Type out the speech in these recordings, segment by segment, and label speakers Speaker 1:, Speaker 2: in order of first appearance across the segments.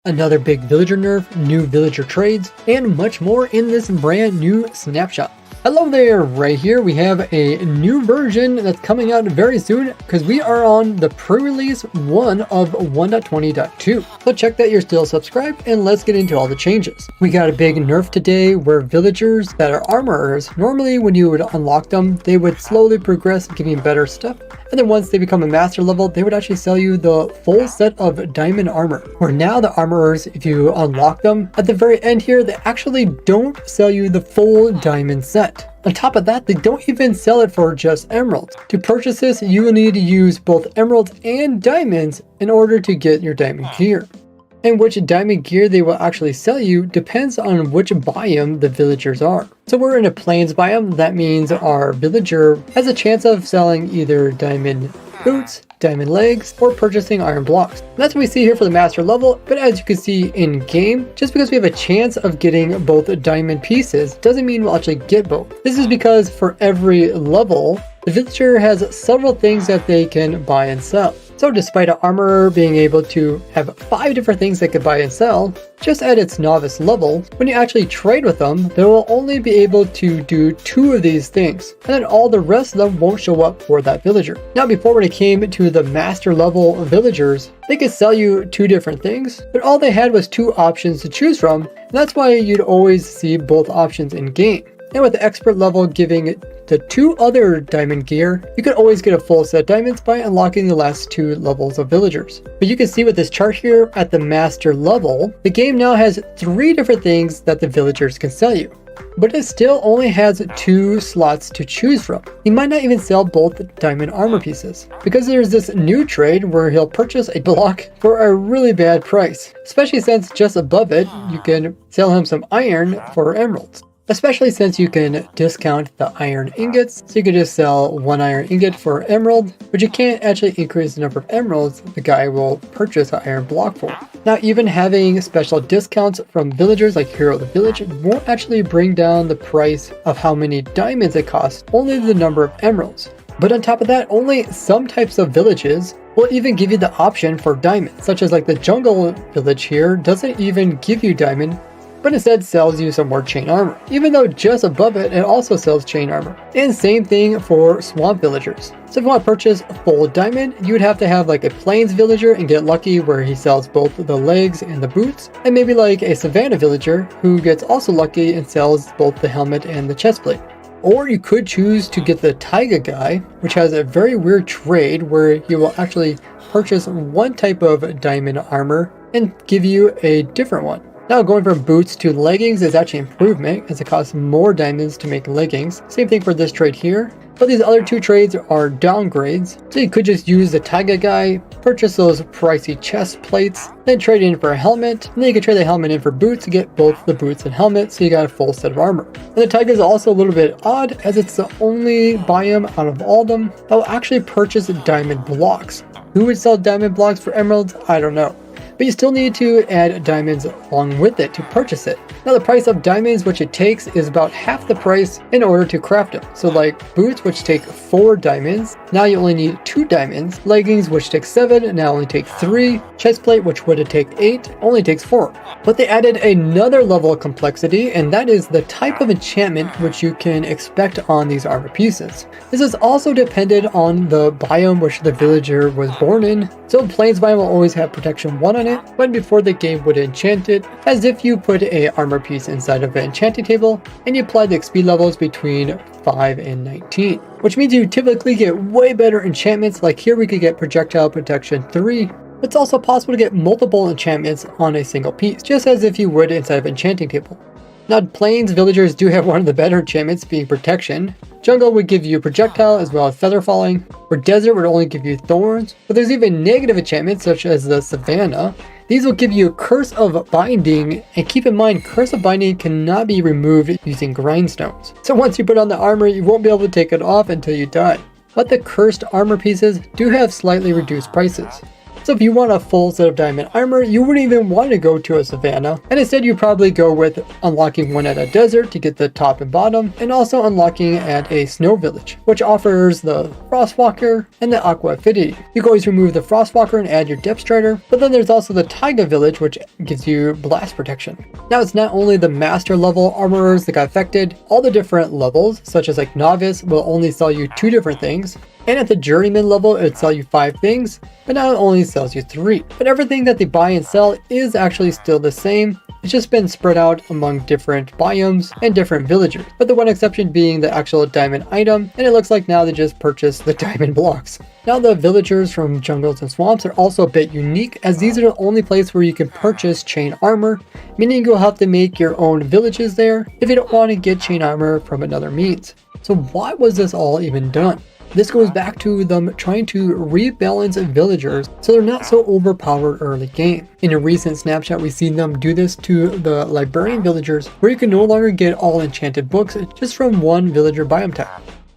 Speaker 1: another big villager nerf, new villager trades, and much more in this brand new snapshot. Hello there, right here we have a new version that's coming out very soon because we are on the pre-release 1 of 1.20.2. So check that you're still subscribed and let's get into all the changes. We got a big nerf today where villagers that are armorers, normally when you would unlock them, they would slowly progress giving better stuff. And then once they become a master level, they would actually sell you the full set of diamond armor. Where now the armorers, if you unlock them, at the very end here, they actually don't sell you the full diamond set. On top of that, they don't even sell it for just emeralds. To purchase this, you will need to use both emeralds and diamonds in order to get your diamond gear. And which diamond gear they will actually sell you depends on which biome the villagers are. So we're in a plains biome. That means our villager has a chance of selling either diamond boots, diamond legs, or purchasing iron blocks. And that's what we see here for the master level, but as you can see in game, just because we have a chance of getting both diamond pieces doesn't mean we'll actually get both. This is because for every level, the villager has several things that they can buy and sell. So despite an armorer being able to have 5 different things they could buy and sell, just at its novice level, when you actually trade with them, they will only be able to do 2 of these things, and then all the rest of them won't show up for that villager. Now before when it came to the master level villagers, they could sell you 2 different things, but all they had was 2 options to choose from, and that's why you'd always see both options in game. And with the expert level giving the 2 other diamond gear, you could always get a full set of diamonds by unlocking the last 2 levels of villagers. But you can see with this chart here at the master level, the game now has 3 different things that the villagers can sell you. But it still only has 2 slots to choose from. He might not even sell both diamond armor pieces, because there's this new trade where he'll purchase a block for a really bad price, especially since just above it, you can sell him some iron for emeralds. Especially since you can discount the iron ingots, so you could just sell 1 iron ingot for emerald, but you can't actually increase the number of emeralds the guy will purchase an iron block for. Now even having special discounts from villagers like Hero of the Village won't actually bring down the price of how many diamonds it costs, only the number of emeralds. But on top of that, only some types of villages will even give you the option for diamonds, such as like the jungle village here doesn't even give you diamond, but instead sells you some more chain armor, even though just above it, it also sells chain armor. And same thing for swamp villagers. So if you want to purchase full diamond, you would have to have like a plains villager and get lucky where he sells both the legs and the boots, and maybe like a savannah villager who gets also lucky and sells both the helmet and the chest plate. Or you could choose to get the taiga guy, which has a very weird trade where he will actually purchase one type of diamond armor and give you a different one. Now going from boots to leggings is actually improvement as it costs more diamonds to make leggings. Same thing for this trade here. But these other 2 trades are downgrades. So you could just use the taiga guy, purchase those pricey chest plates, then trade in for a helmet, and then you can trade the helmet in for boots to get both the boots and helmet, so you got a full set of armor. And the taiga is also a little bit odd as it's the only biome out of all of them that will actually purchase diamond blocks. Who would sell diamond blocks for emeralds? I don't know. But you still need to add diamonds along with it to purchase it. Now the price of diamonds which it takes is about half the price in order to craft them. So like boots which take 4 diamonds, now you only need 2 diamonds. Leggings which take 7, now only take 3. Chest plate which would take 8, only takes 4. But they added another level of complexity, and that is the type of enchantment which you can expect on these armor pieces. This is also dependent on the biome which the villager was born in. So plains biome will always have protection 1 on it, but before the game would enchant it, as if you put a armor piece inside of an enchanting table and you apply the XP levels between 5 and 19. Which means you typically get way better enchantments, like here we could get projectile protection 3. It's also possible to get multiple enchantments on a single piece, just as if you would inside of an enchanting table. Now plains villagers do have one of the better enchantments being protection. Jungle would give you projectile as well as feather falling, where desert would only give you thorns, but there's even negative enchantments such as the savannah. These will give you a curse of binding, and keep in mind curse of binding cannot be removed using grindstones. So once you put on the armor, you won't be able to take it off until you die. But the cursed armor pieces do have slightly reduced prices. So if you want a full set of diamond armor, you wouldn't even want to go to a savannah, and instead you probably go with unlocking one at a desert to get the top and bottom, and also unlocking at a snow village, which offers the Frostwalker and the Aqua Affinity. You can always remove the Frostwalker and add your Depth Strider, but then there's also the Taiga village, which gives you blast protection. Now it's not only the master level armorers that got affected, all the different levels, such as like novice, will only sell you 2 different things, and at the journeyman level it would sell you 5 things, but now it only sells you 3. But everything that they buy and sell is actually still the same. It's just been spread out among different biomes and different villagers, but the one exception being the actual diamond item, and it looks like now they just purchased the diamond blocks. Now the villagers from jungles and swamps are also a bit unique, as these are the only place where you can purchase chain armor, meaning you'll have to make your own villages there if you don't want to get chain armor from another means. So why was this all even done? This goes back to them trying to rebalance villagers so they're not so overpowered early game. In a recent snapshot, we've seen them do this to the librarian villagers, where you can no longer get all enchanted books just from one villager biome type.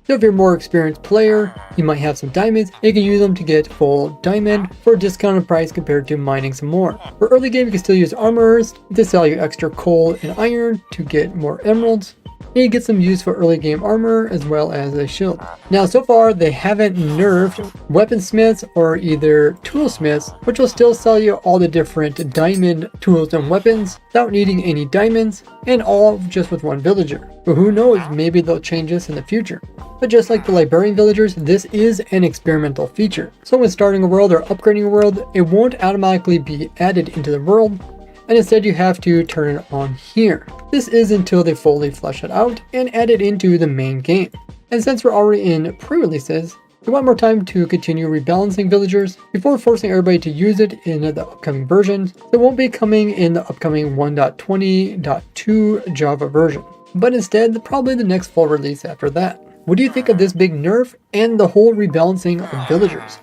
Speaker 1: So if you're a more experienced player, you might have some diamonds, and you can use them to get full diamond for a discounted price compared to mining some more. For early game, you can still use armorers to sell you extra coal and iron to get more emeralds. And you get some use for early game armor as well as a shield. Now so far they haven't nerfed weaponsmiths or either toolsmiths, which will still sell you all the different diamond tools and weapons without needing any diamonds, and all just with one villager. But who knows, maybe they'll change this in the future. But just like the librarian villagers, this is an experimental feature. So when starting a world or upgrading a world, it won't automatically be added into the world, and instead you have to turn it on here. This is until they fully flesh it out and add it into the main game. And since we're already in pre-releases, we want more time to continue rebalancing villagers before forcing everybody to use it in the upcoming versions. It won't be coming in the upcoming 1.20.2 Java version, but instead probably the next full release after that. What do you think of this big nerf and the whole rebalancing of villagers?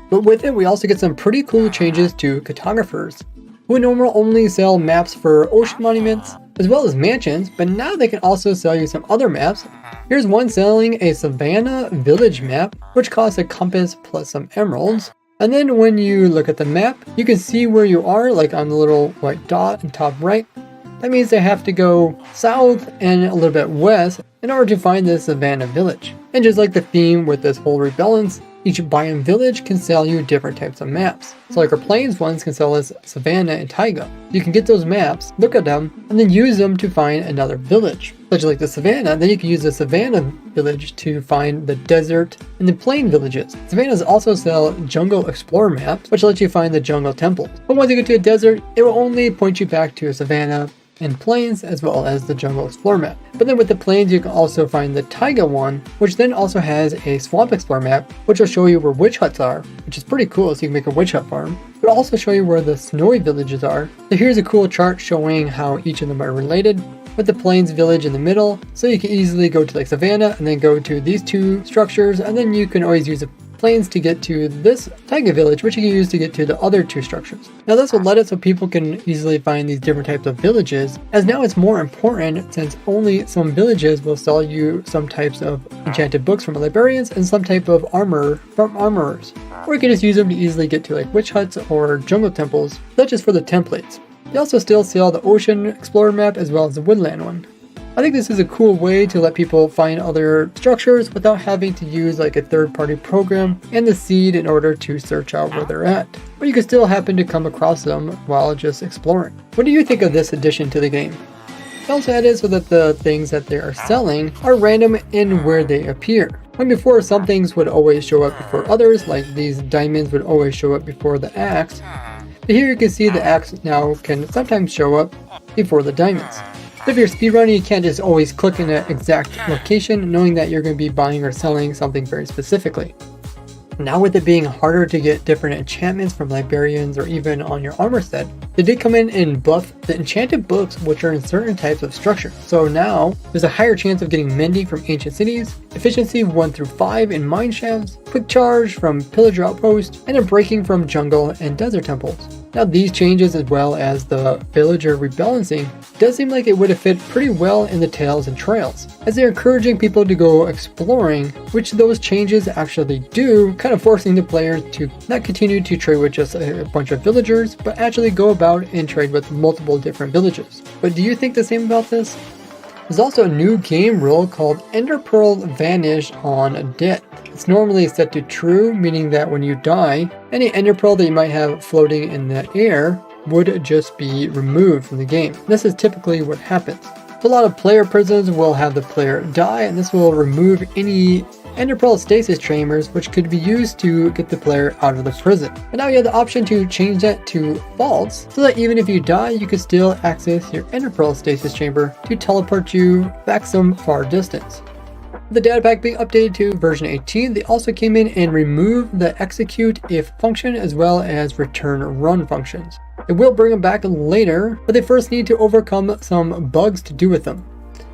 Speaker 1: But with it, we also get some pretty cool changes to cartographers, who normally only sell maps for ocean monuments as well as mansions, but now they can also sell you some other maps. Here's one selling a Savannah village map, which costs a compass plus some emeralds. And then when you look at the map, you can see where you are, like on the little white dot in top right. That means they have to go south and a little bit west in order to find this Savannah village. And just like the theme with this whole rebalance, each biome village can sell you different types of maps. So like our plains ones can sell us Savannah and Taiga. You can get those maps, look at them, and then use them to find another village. Such like the Savannah, then you can use the Savannah village to find the desert and the plain villages. Savannahs also sell jungle explorer maps, which lets you find the jungle temples. But once you get to a desert, it will only point you back to a Savannah and plains as well as the jungle explorer map. But then with the plains you can also find the Taiga one, which then also has a swamp explorer map, which will show you where witch huts are, which is pretty cool, so you can make a witch hut farm. But also show you where the snowy villages are. So here's a cool chart showing how each of them are related, with the plains village in the middle, so you can easily go to like Savannah and then go to these 2 structures, and then you can always use the plains to get to this Taiga village, which you can use to get to the other 2 structures. Now this will let it so people can easily find these different types of villages, as now it's more important since only some villages will sell you some types of enchanted books from librarians and some type of armor from armorers. Or you can just use them to easily get to like witch huts or jungle temples, such as for the templates. They also still sell the ocean explorer map as well as the woodland one. I think this is a cool way to let people find other structures without having to use like a third-party program and the seed in order to search out where they're at. But you can still happen to come across them while just exploring. What do you think of this addition to the game? They also added so that the things that they are selling are random in where they appear. When before some things would always show up before others, like these diamonds would always show up before the axe. But here you can see the axe now can sometimes show up before the diamonds. If you're speedrunning, you can't just always click in an exact location knowing that you're going to be buying or selling something very specifically. Now with it being harder to get different enchantments from librarians or even on your armor set, they did come in and buff the enchanted books which are in certain types of structure. So now there's a higher chance of getting mending from ancient cities, efficiency 1 through 5 in mine shafts, quick charge from pillager outposts, and a breaking from jungle and desert temples. Now these changes, as well as the villager rebalancing, does seem like it would have fit pretty well in the Tales and Trails, as they're encouraging people to go exploring, which those changes actually do, kind of forcing the players to not continue to trade with just a bunch of villagers, but actually go about and trade with multiple different villages. But do you think the same about this? There's also a new game rule called Ender Pearl Vanish on Death. It's normally set to true, meaning that when you die, any Ender Pearl that you might have floating in the air would just be removed from the game. This is typically what happens. A lot of player prisons will have the player die, and this will remove any Ender Pearl stasis chambers, which could be used to get the player out of the prison. And now you have the option to change that to false, so that even if you die, you can still access your Ender Pearl stasis chamber to teleport you back some far distance. The data pack being updated to version 18, they also came in and removed the execute if function as well as return run functions. It will bring them back later, but they first need to overcome some bugs to do with them.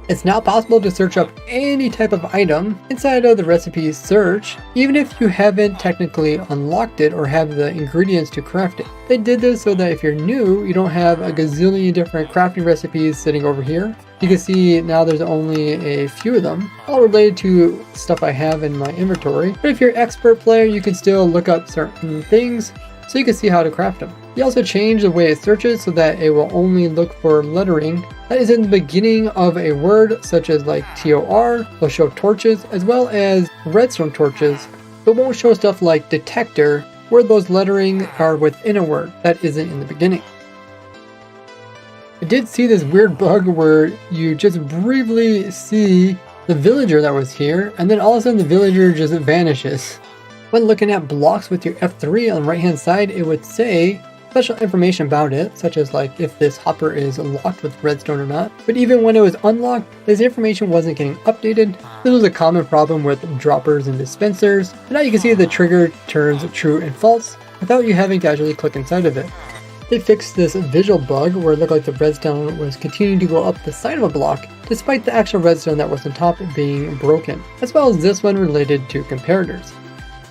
Speaker 1: It's now possible to search up any type of item inside of the recipe search, even if you haven't technically unlocked it or have the ingredients to craft it. They did this so that if you're new, you don't have a gazillion different crafting recipes sitting over here. You can see now there's only a few of them, all related to stuff I have in my inventory. But if you're an expert player, you can still look up certain things so you can see how to craft them. He also changed the way it searches so that it will only look for lettering that is in the beginning of a word, such as like TOR. Will show torches as well as redstone torches, but won't show stuff like detector, where those lettering are within a word that isn't in the beginning. I did see this weird bug where you just briefly see the villager that was here, and then all of a sudden the villager just vanishes. When looking at blocks with your F3 on the right hand side, it would say special information about it, such as like if this hopper is locked with redstone or not. But even when it was unlocked, this information wasn't getting updated. This was a common problem with droppers and dispensers. And now you can see the trigger turns true and false without you having to actually click inside of it. They fixed this visual bug where it looked like the redstone was continuing to go up the side of a block despite the actual redstone that was on top being broken, as well as this one related to comparators.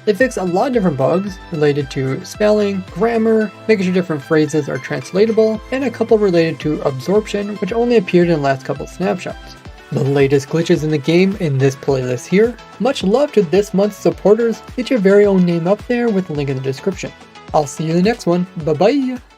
Speaker 1: They fixed a lot of different bugs related to spelling, grammar, making sure different phrases are translatable, and a couple related to absorption, which only appeared in the last couple snapshots. The latest glitches in the game in this playlist here. Much love to this month's supporters. Get your very own name up there with the link in the description. I'll see you in the next one. Bye bye!